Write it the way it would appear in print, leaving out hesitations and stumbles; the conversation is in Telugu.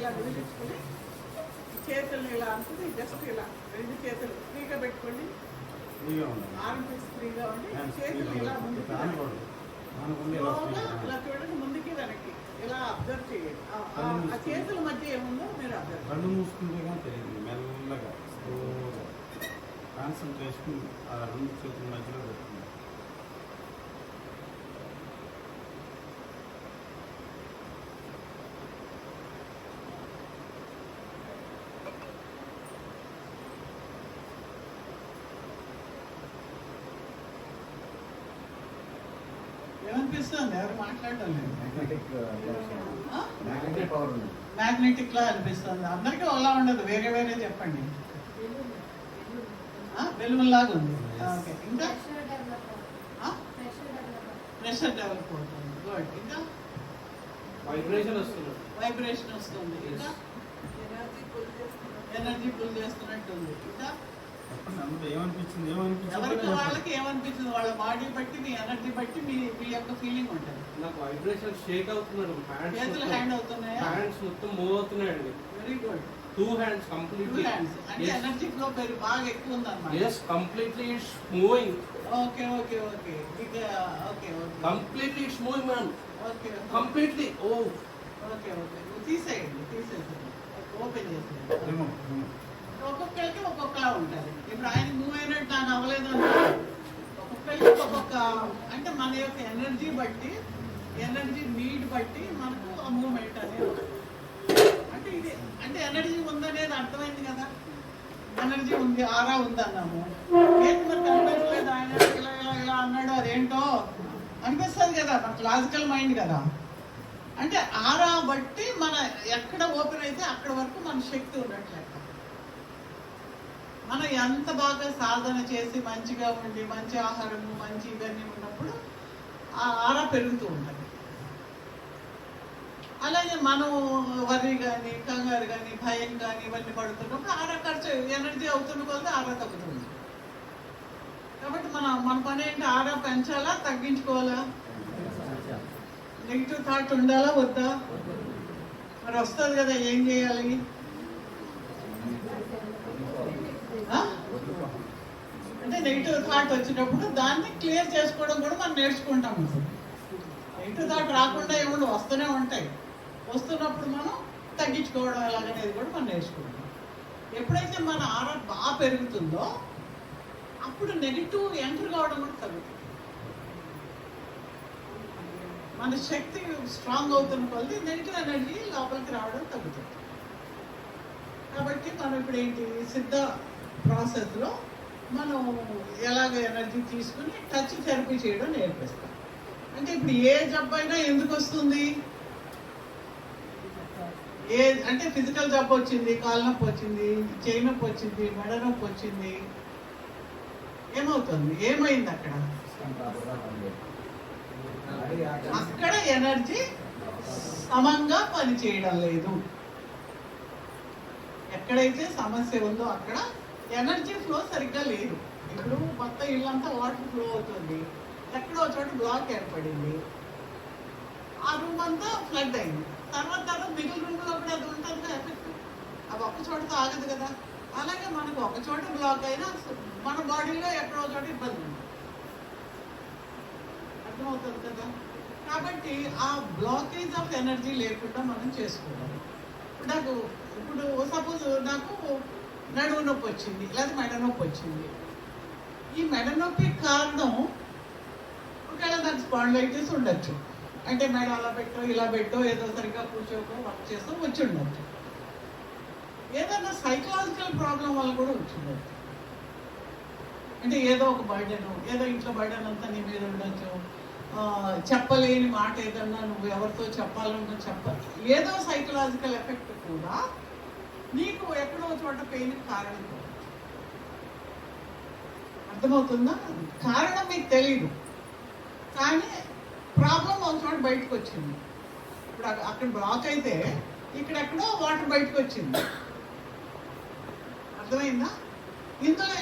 ఇలా విదిలించుకొని చేతులను ఇలా అనుకుని జస్ట్ ఇలా 2 చేతులు ఫ్రీగా పెట్టుకోండి. ఆర్మ్ పీస్ ఫ్రీగా ఉండి చేతులు ఇలా ముందుకు ఇలా చూడండి, ముందుకి వెనక్కి ఇలా అబ్జర్వ్ చేయండి. ఆ చేతుల మధ్య ఏముందో మీరు అబ్జర్వ్. కళ్ళు మూసుకుంటే కానీ తెలియదు, మెల్లగా కాన్సన్ట్రేషన్ ఆ 2 చేతుల మధ్యలో పెట్టుకుంది. ఏమనిపిస్తుంది? ఎవరు మాట్లాడటం లేదు. మ్యాగ్నెటిక్ లా అనిపిస్తుంది. అందరికీ అలా ఉండదు, వేరే వేరే చెప్పండి. బెలూన్ లాగా ఉంది. ఓకే, ఇంకా ప్రెషర్ డెవలప్ అవుతుంది. గుడ్. ఇంకా వైబ్రేషన్ వస్తుంది. ఇంకా ఎనర్జీ పుల్ చేస్తున్నట్టుంది. ఇంకా ఎవరికి వాళ్ళకి ఏమనిపించింది, వాళ్ళ బాడీ బట్టి, మీ ఎనర్జీ బట్టి మీ యొక్క ఫీలింగ్ ఉంటుంది. నాకు వైబ్రేషన్ షేక్ అవుతున్నాడు, చేతులు హ్యాండ్ అవుతున్నాయా? హ్యాండ్స్ మొత్తం మూవ్ అవుతున్నాయండి. Very good. 2 hands completely. 2 hands అంటే ఎనర్జీ ఫ్లో బాగా ఎక్కువ ఉందన్నమాట. Yes, completely it's moving. Okay okay okay ఇక okay okay Completely it's moving, ma'am. Okay Completely. Oh. Okay okay తీసేయండి. ఓపెన్ చేసేయండి. ఒక్కొక్కరికి ఒక్కొక్కలా ఉంటుంది. ఇప్పుడు ఆయన మూవ్ అయినట్టు నాకు అవ్వలేదు అంటే ఒక్కొక్కరికి ఒక్కొక్క, అంటే మన యొక్క ఎనర్జీ బట్టి, ఎనర్జీ నీడ్ బట్టి మనకు ఆ మూవ్మెంట్ అనేది అంటే ఇది అంటే ఎనర్జీ ఉందనేది అర్థమైంది కదా. ఎనర్జీ ఉంది, ఆరా ఉంది అన్నాము. ఏంటి మరి కనిపించలేదు, ఆయన ఇలా అన్నాడు, అదేంటో అనిపిస్తుంది కదా, మనకు లాజికల్ మైండ్ కదా. అంటే ఆరా బట్టి మన ఎక్కడ ఓపెన్ అయితే అక్కడ వరకు మన శక్తి ఉన్నట్లయితే, మనం ఎంత బాగా సాధన చేసి మంచిగా ఉండి మంచి ఆహారము మంచి ఇవన్నీ ఉన్నప్పుడు ఆ ఆరా పెరుగుతూ ఉంటుంది. అలాగే మనం వర్రీ కానీ కంగారు కానీ భయం కానీ ఇవన్నీ పడుతున్నప్పుడు ఆరా ఖర్చు ఎనర్జీ అవుతున్న కొద్ది ఆరా తగ్గుతుంది. కాబట్టి మన పని ఏంటి, ఆరా పెంచాలా తగ్గించుకోవాలా? నెగిటివ్ థాట్ ఉండాలా వద్దా? మరి వస్తుంది కదా, ఏం చేయాలి? అంటే నెగిటివ్ థాట్ వచ్చినప్పుడు దాన్ని క్లియర్ చేసుకోవడం కూడా మనం నేర్చుకుంటాం. నెగిటివ్ థాట్ రాకుండా ఏముండవు, వస్తూనే ఉంటాయి. వస్తున్నప్పుడు మనం తగ్గించుకోవడం ఎలాగనేది కూడా మనం నేర్చుకుంటాం. ఎప్పుడైతే మన ఆరా బాగా పెరుగుతుందో అప్పుడు నెగిటివ్ ఎంటర్ కావడం కూడా తగ్గుతుంది. మన శక్తి స్ట్రాంగ్ అవుతున్న కొద్ది నెగిటివ్ ఎనర్జీ లోపలికి రావడం తగ్గుతుంది. కాబట్టి మనం ఇప్పుడు ఏంటి, సిద్ధ ప్రాసెస్లో మనం ఎలాగ ఎనర్జీ తీసుకుని టచ్ థెరపీ చేయడం నేర్పిస్తాం. అంటే ఇప్పుడు ఏ జబ్బు అయినా ఎందుకు వస్తుంది? అంటే ఫిజికల్ జబ్బు వచ్చింది, కాలు నొప్పి వచ్చింది, చేయి నొప్పి వచ్చింది, మెడ నొప్పి వచ్చింది, ఏమవుతుంది? ఏమైంది అక్కడ? అక్కడ ఎనర్జీ సమంగా పనిచేయడం లేదు. ఎక్కడైతే సమస్య ఉందో అక్కడ ఎనర్జీ ఫ్లో సరిగ్గా లేదు. ఇప్పుడు మొత్తం ఇల్లంతా వాటర్ ఫ్లో అవుతుంది, ఎక్కడో చోట బ్లాక్ ఏర్పడింది, ఆ రూమ్ అంతా ఫ్లడ్ అయింది. తర్వాత మిగిలిన రూమ్లో కూడా అది ఉంటుంది ఎఫెక్ట్. అవి ఒక్క చోటతో ఆగదు కదా. అలాగే మనకు ఒక చోట బ్లాక్ అయినా మన బాడీలో ఎక్కడో చోట ఇబ్బంది ఉంది, అర్థమవుతుంది కదా. కాబట్టి ఆ బ్లాకేజ్ ఆఫ్ ఎనర్జీ లేకుండా మనం చేసుకోవాలి. ఇప్పుడు సపోజ్ నాకు నడుము నొప్పి వచ్చింది, లేదా మెడ నొప్పి వచ్చింది. ఈ మెడ నొప్పి కారణం ఒకవేళ నాకు స్పాండిలైటిస్ ఉండొచ్చు. అంటే మెడ అలా పెట్టో ఇలా పెట్టో ఏదో సరిగ్గా కూర్చోకో వర్క్ చేస్తూ వచ్చి ఉండొచ్చు. ఏదైనా సైకలాజికల్ ప్రాబ్లం వల్ల కూడా వచ్చి ఉండొచ్చు. అంటే ఏదో ఒక బర్డెన్, ఏదో ఇంట్లో బర్డెన్ అంతా నీ మీద ఉండొచ్చు. చెప్పలేని మాట ఏదన్నా నువ్వు ఎవరితో చెప్పాలన్నా చెప్పాలి. ఏదో సైకలాజికల్ ఎఫెక్ట్ కూడా నీకు ఎక్కడో చోట పెయిన్ కారణం. అర్థమవుతుందా? కారణం మీకు తెలియదు, కానీ ప్రాబ్లం ఒక చోట బయటకు వచ్చింది. ఇప్పుడు అక్కడ బ్లాక్ అయితే ఇక్కడెక్కడో వాటర్ బయటకు వచ్చింది. అర్థమైందా? ఇందులో